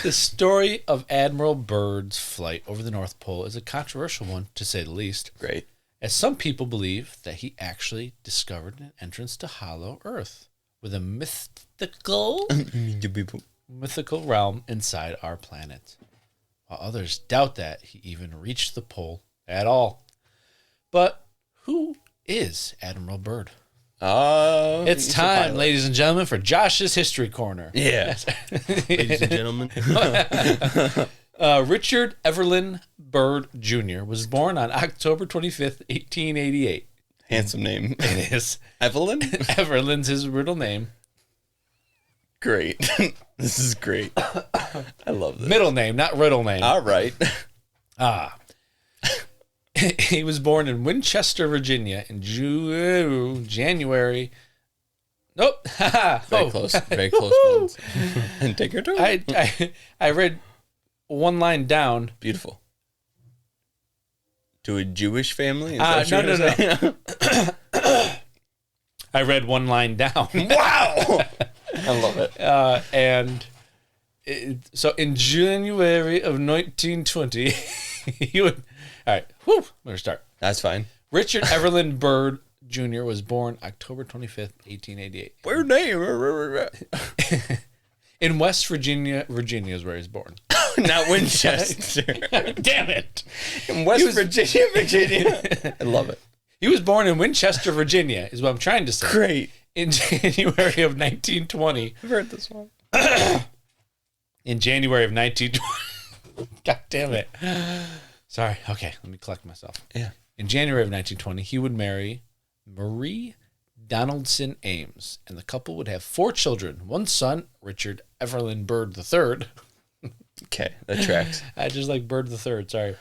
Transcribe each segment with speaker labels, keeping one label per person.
Speaker 1: The story of Admiral Byrd's flight over the North Pole is a controversial one, to say the least.
Speaker 2: Great.
Speaker 1: As some people believe that he actually discovered an entrance to Hollow Earth with a mythical realm inside our planet, while others doubt that he even reached the pole at all. But who is Admiral Byrd? It's time, ladies and gentlemen, for Josh's History Corner.
Speaker 2: Yeah. Ladies and gentlemen.
Speaker 1: Richard Evelyn Byrd Jr. was born on October 25th, 1888.
Speaker 2: Handsome name.
Speaker 1: It is.
Speaker 2: Evelyn?
Speaker 1: Evelyn's his riddle name.
Speaker 2: Great. This is great. I love this.
Speaker 1: Middle name, not riddle name.
Speaker 2: All right.
Speaker 1: He was born in Winchester, Virginia in January. Nope.
Speaker 2: Very close. Very close ones. And take your turn.
Speaker 1: I read one line down.
Speaker 2: Beautiful. To a Jewish family?
Speaker 1: No. I read one line down.
Speaker 2: Wow! I love it.
Speaker 1: So in January of 1920, he would... All right, I'm going to start.
Speaker 2: That's fine.
Speaker 1: Richard Evelyn Byrd Jr. was born October 25th, 1888.
Speaker 2: Weird name.
Speaker 1: In West Virginia. Virginia is where he was born.
Speaker 2: Not Winchester.
Speaker 1: Damn it.
Speaker 2: In Virginia. I love it.
Speaker 1: He was born in Winchester, Virginia, is what I'm trying to say.
Speaker 2: Great.
Speaker 1: In January of 1920.
Speaker 2: I've heard this one.
Speaker 1: In January of 1920. God damn it. Sorry. Okay, let me collect myself.
Speaker 2: Yeah.
Speaker 1: In January of 1920, he would marry Marie Donaldson Ames, and the couple would have 4 children. One son, Richard Evelyn Byrd III.
Speaker 2: Okay, that tracks.
Speaker 1: I just like Byrd III, sorry.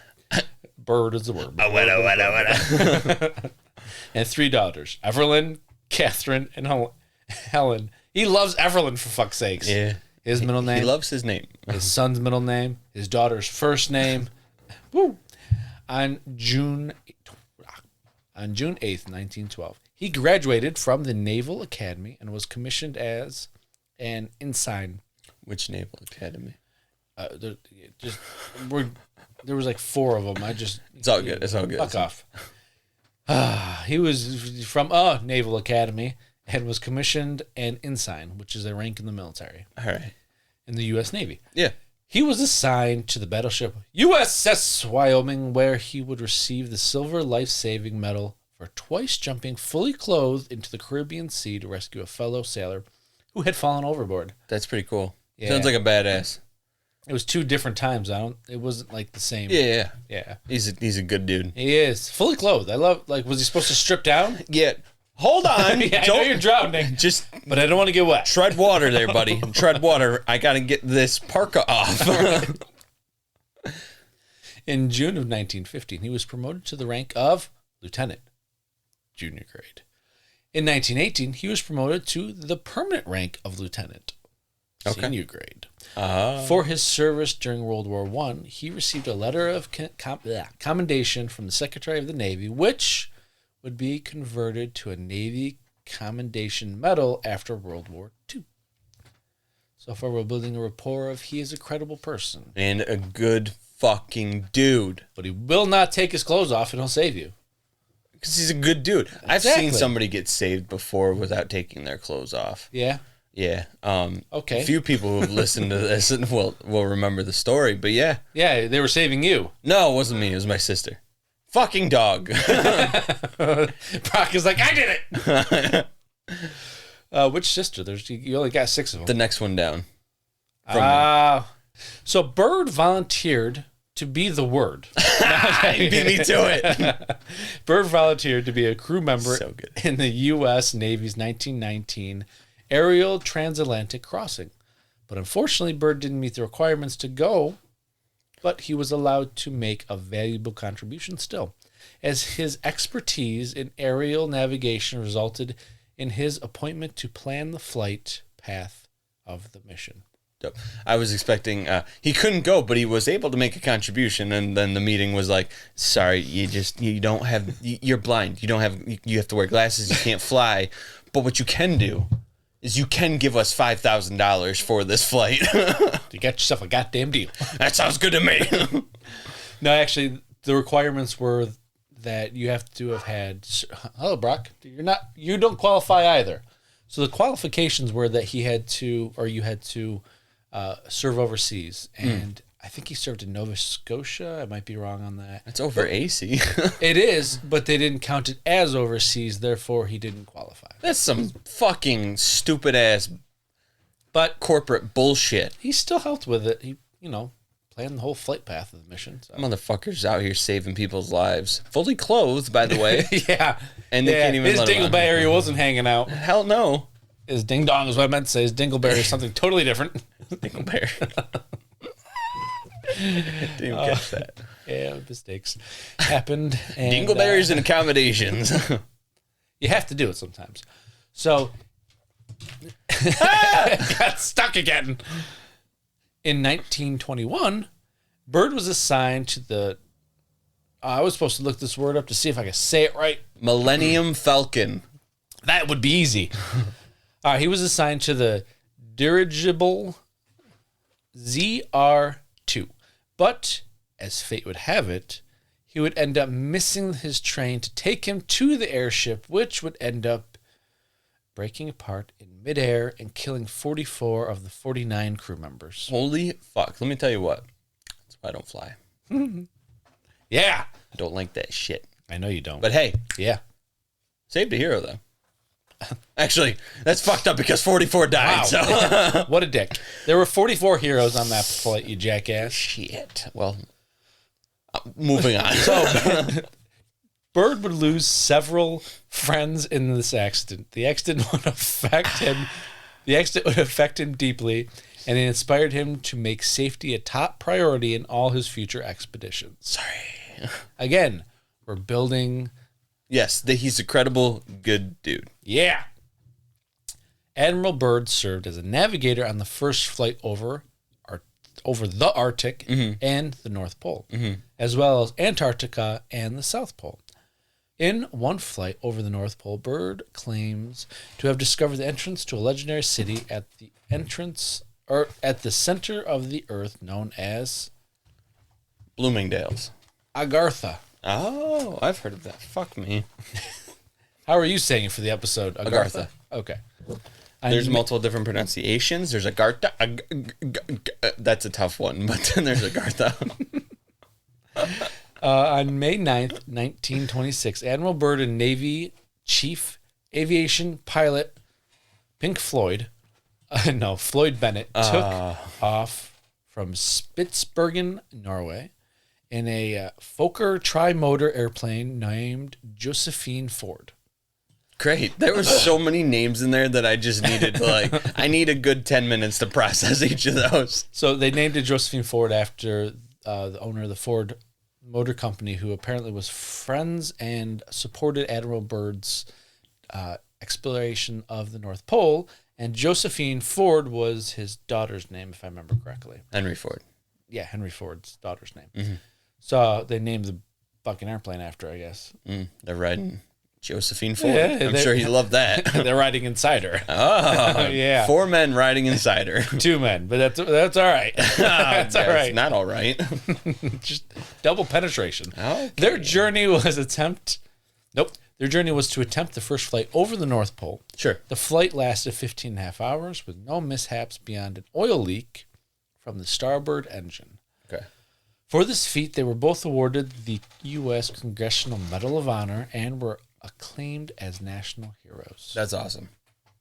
Speaker 1: Bird is the word. And 3 daughters, Evelyn, Catherine, and Helen. He loves Evelyn, for fuck's sakes.
Speaker 2: Yeah.
Speaker 1: His middle name.
Speaker 2: He loves his name.
Speaker 1: His son's middle name. His daughter's first name. Woo. On June 8th, 1912, he graduated from the Naval Academy and was commissioned as an ensign.
Speaker 2: Which Naval Academy?
Speaker 1: There was like 4 of them.
Speaker 2: It's all good. It's all good.
Speaker 1: Fuck off. He was from Naval Academy and was commissioned an ensign, which is a rank in the military.
Speaker 2: All right.
Speaker 1: In the U.S. Navy.
Speaker 2: Yeah.
Speaker 1: He was assigned to the battleship USS Wyoming, where he would receive the Silver Life-Saving Medal for twice jumping fully clothed into the Caribbean Sea to rescue a fellow sailor who had fallen overboard.
Speaker 2: That's pretty cool.
Speaker 1: Yeah.
Speaker 2: Sounds like a badass.
Speaker 1: It was 2 different times. It wasn't like the same.
Speaker 2: Yeah.
Speaker 1: Yeah.
Speaker 2: He's a good dude.
Speaker 1: He is. Fully clothed. I love, was he supposed to strip down?
Speaker 2: Yeah. Hold on.
Speaker 1: Yeah, I know you're drowning. But I don't want to get wet.
Speaker 2: Tread water there, buddy. Tread water. I got to get this parka off.
Speaker 1: In June of 1915, he was promoted to the rank of lieutenant, junior grade. In 1918, he was promoted to the permanent rank of lieutenant, senior grade. For his service during World War I, he received a letter of commendation from the Secretary of the Navy, which would be converted to a Navy Commendation Medal after World War II. So far, we're building a rapport of he is a credible person.
Speaker 2: And a good fucking dude.
Speaker 1: But he will not take his clothes off and he'll save you.
Speaker 2: Because he's a good dude.
Speaker 1: Exactly.
Speaker 2: I've seen somebody get saved before without taking their clothes off.
Speaker 1: Yeah?
Speaker 2: Yeah.
Speaker 1: Okay.
Speaker 2: A few people who have listened to this and will remember the story, but yeah.
Speaker 1: Yeah, they were saving you.
Speaker 2: No, it wasn't me. It was my sister. Fucking dog.
Speaker 1: Brock is like, I did it. Which sister? You only got 6 of them.
Speaker 2: The next one down.
Speaker 1: So Byrd volunteered to be the Word.
Speaker 2: He beat me to it.
Speaker 1: Byrd volunteered to be a crew member
Speaker 2: So good.
Speaker 1: in the U.S. Navy's 1919 aerial transatlantic crossing. But unfortunately, Byrd didn't meet the requirements to go, but he was allowed to make a valuable contribution still, as his expertise in aerial navigation resulted in his appointment to plan the flight path of the mission.
Speaker 2: I was expecting he couldn't go, but he was able to make a contribution, and then the meeting was like, sorry, you're blind, you have to wear glasses, you can't fly, but what you can do is you can give us $5,000 for this flight.
Speaker 1: You got yourself a goddamn deal.
Speaker 2: That sounds good to me.
Speaker 1: No, actually, the requirements were that you have to have had. Hello, Brock. You don't qualify either. So the qualifications were that you had to serve overseas, and I think he served in Nova Scotia. I might be wrong on that.
Speaker 2: That's over AC.
Speaker 1: It is, but they didn't count it as overseas, therefore he didn't qualify.
Speaker 2: That's some fucking stupid ass,
Speaker 1: but
Speaker 2: corporate bullshit.
Speaker 1: He still helped with it. He, planned the whole flight path of the mission. So.
Speaker 2: Motherfuckers out here saving people's lives, fully clothed, by the way.
Speaker 1: Yeah,
Speaker 2: and they can't even.
Speaker 1: His dingleberry wasn't hanging out.
Speaker 2: Hell no.
Speaker 1: His ding dong is what I meant to say. His dingleberry is something totally different.
Speaker 2: Dingleberry. Didn't even catch that.
Speaker 1: Yeah, mistakes happened. And,
Speaker 2: dingleberries and accommodations.
Speaker 1: You have to do it sometimes. So, got stuck again. In 1921, Byrd was assigned to the. I was supposed to look this word up to see if I could say it right.
Speaker 2: Millennium Falcon.
Speaker 1: That would be easy. He was assigned to the dirigible ZR-2. But, as fate would have it, he would end up missing his train to take him to the airship, which would end up breaking apart in midair and killing 44 of the 49 crew members.
Speaker 2: Holy fuck. Let me tell you what. That's why I don't fly.
Speaker 1: Yeah.
Speaker 2: I don't like that shit.
Speaker 1: I know you don't.
Speaker 2: But hey.
Speaker 1: Yeah.
Speaker 2: Saved a hero, though. Actually, that's fucked up because 44 died.
Speaker 1: Wow.
Speaker 2: So.
Speaker 1: What a dick. There were 44 heroes on that flight, you jackass.
Speaker 2: Shit. Well, moving on.
Speaker 1: So, Byrd would lose several friends in this accident. The accident would affect him. The accident would affect him deeply, and it inspired him to make safety a top priority in all his future expeditions.
Speaker 2: Sorry.
Speaker 1: Again, we're building.
Speaker 2: Yes, he's a credible, good dude.
Speaker 1: Yeah. Admiral Byrd served as a navigator on the first flight over the Arctic and the North Pole, as well as Antarctica and the South Pole. In one flight over the North Pole, Byrd claims to have discovered the entrance to a legendary city at the center of the Earth known as
Speaker 2: Bloomingdale's.
Speaker 1: Agartha.
Speaker 2: Oh, I've heard of that. Fuck me.
Speaker 1: How are you saying it for the episode? Agartha. Okay.
Speaker 2: There's multiple different pronunciations. There's Agartha. That's a tough one, but then there's Agartha.
Speaker 1: On May 9th, 1926, Admiral Byrd and Navy Chief Aviation Pilot Floyd Bennett took off from Spitsbergen, Norway, in a Fokker tri-motor airplane named Josephine Ford.
Speaker 2: Great. There were so many names in there that I just needed I need a good 10 minutes to process each of those.
Speaker 1: So they named it Josephine Ford after the owner of the Ford Motor Company, who apparently was friends and supported Admiral Byrd's exploration of the North Pole. And Josephine Ford was his daughter's name, if I remember correctly.
Speaker 2: Henry Ford.
Speaker 1: Yeah, Henry Ford's daughter's name. Mm-hmm. So they named the fucking airplane after, I guess.
Speaker 2: They're riding Josephine Ford.
Speaker 1: Yeah,
Speaker 2: I'm sure he loved that.
Speaker 1: They're riding inside her.
Speaker 2: Oh,
Speaker 1: yeah.
Speaker 2: 4 men riding inside her.
Speaker 1: 2 men, but that's all right. That's all right.
Speaker 2: It's not all right.
Speaker 1: Just double penetration.
Speaker 2: Okay.
Speaker 1: Their journey was to attempt the first flight over the North Pole.
Speaker 2: Sure.
Speaker 1: The flight lasted 15 and a half hours with no mishaps beyond an oil leak from the starboard engine.
Speaker 2: Okay.
Speaker 1: For this feat, they were both awarded the U.S. Congressional Medal of Honor and were acclaimed as national heroes.
Speaker 2: That's awesome.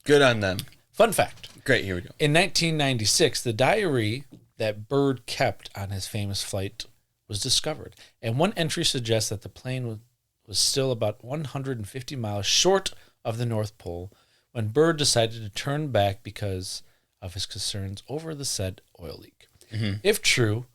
Speaker 2: Good on them.
Speaker 1: Fun fact.
Speaker 2: Great, here we go.
Speaker 1: In 1996, the diary that Byrd kept on his famous flight was discovered, and one entry suggests that the plane was still about 150 miles short of the North Pole when Byrd decided to turn back because of his concerns over the said oil leak. Mm-hmm. If true,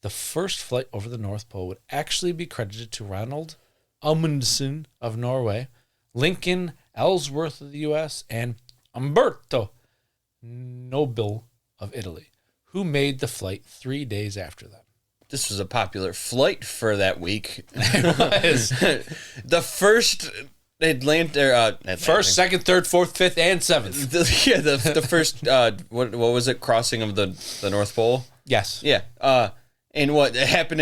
Speaker 1: the first flight over the North Pole would actually be credited to Ronald Amundsen of Norway, Lincoln Ellsworth of the U.S., and Umberto Nobile of Italy, who made the flight 3 days after them.
Speaker 2: This was a popular flight for that week.
Speaker 1: It was.
Speaker 2: The first They'd land there.
Speaker 1: First, second, third, fourth, fifth, and seventh.
Speaker 2: The first what was it? Crossing of the North Pole.
Speaker 1: Yes.
Speaker 2: Yeah. And what it happened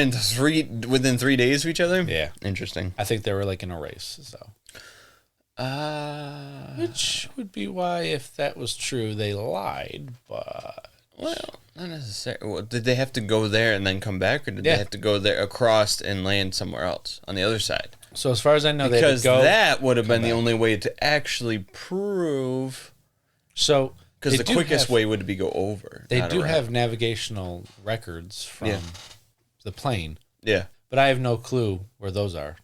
Speaker 2: within 3 days of each other?
Speaker 1: Yeah.
Speaker 2: Interesting.
Speaker 1: I think they were like in a race. So. Which would be why, if that was true, they lied. But
Speaker 2: well, not necessarily. Well, did they have to go there and then come back, or did they have to go there across and land somewhere else on the other side?
Speaker 1: So as far as I know, they
Speaker 2: because
Speaker 1: had to go,
Speaker 2: that would have been the only way to actually prove.
Speaker 1: So
Speaker 2: because the quickest way would be go over.
Speaker 1: They do have navigational records from the plane.
Speaker 2: Yeah,
Speaker 1: but I have no clue where those are.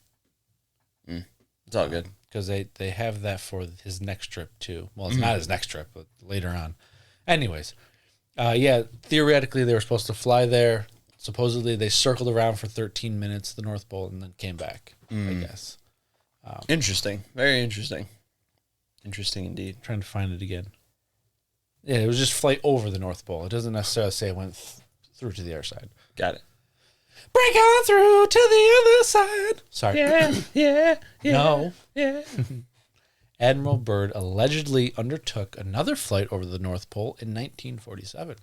Speaker 2: It's all good.
Speaker 1: Because they have that for his next trip, too. Well, it's not his next trip, but later on. Anyways, theoretically, they were supposed to fly there. Supposedly, they circled around for 13 minutes, the North Pole, and then came back, I guess.
Speaker 2: Interesting. Very interesting. Interesting indeed.
Speaker 1: Trying to find it again. Yeah, it was just flight over the North Pole. It doesn't necessarily say it went through to the other side.
Speaker 2: Got it.
Speaker 1: Break on through to the other side. Sorry.
Speaker 2: Yeah.
Speaker 1: No.
Speaker 2: Yeah.
Speaker 1: Admiral Byrd allegedly undertook another flight over the North Pole in 1947.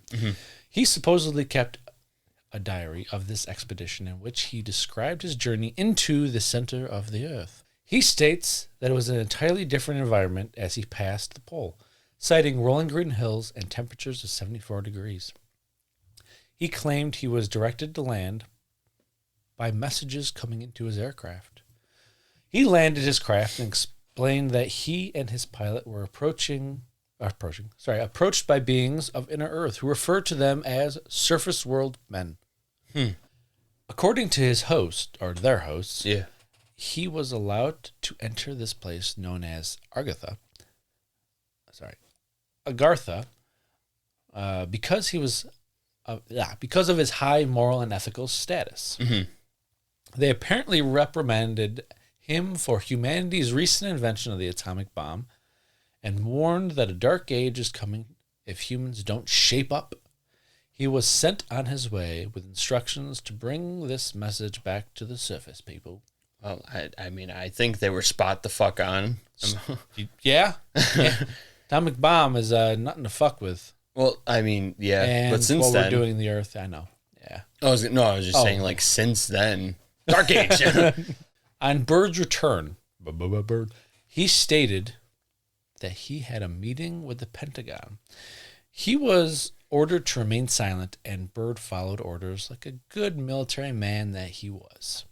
Speaker 1: He supposedly kept a diary of this expedition in which he described his journey into the center of the Earth. He states that it was an entirely different environment as he passed the pole, citing rolling green hills and temperatures of 74 degrees. He claimed he was directed to land by messages coming into his aircraft. He landed his craft and explained that he and his pilot were approached by beings of inner Earth who referred to them as surface world men. According to his host, or their hosts, he was allowed to enter this place known as Agartha, because he was because of his high moral and ethical status. They apparently reprimanded him for humanity's recent invention of the atomic bomb and warned that a dark age is coming if humans don't shape up. He was sent on his way with instructions to bring this message back to the surface people.
Speaker 2: Well, I mean, I think they were spot the fuck on.
Speaker 1: Yeah. Atomic bomb is nothing to fuck with.
Speaker 2: Well, I mean, yeah.
Speaker 1: And
Speaker 2: but since
Speaker 1: what
Speaker 2: then,
Speaker 1: we're doing in the Earth, I know. Yeah.
Speaker 2: I was just saying, like, since then, Dark Age.
Speaker 1: On Byrd's return, he stated that he had a meeting with the Pentagon. He was ordered to remain silent, and Byrd followed orders like a good military man that he was.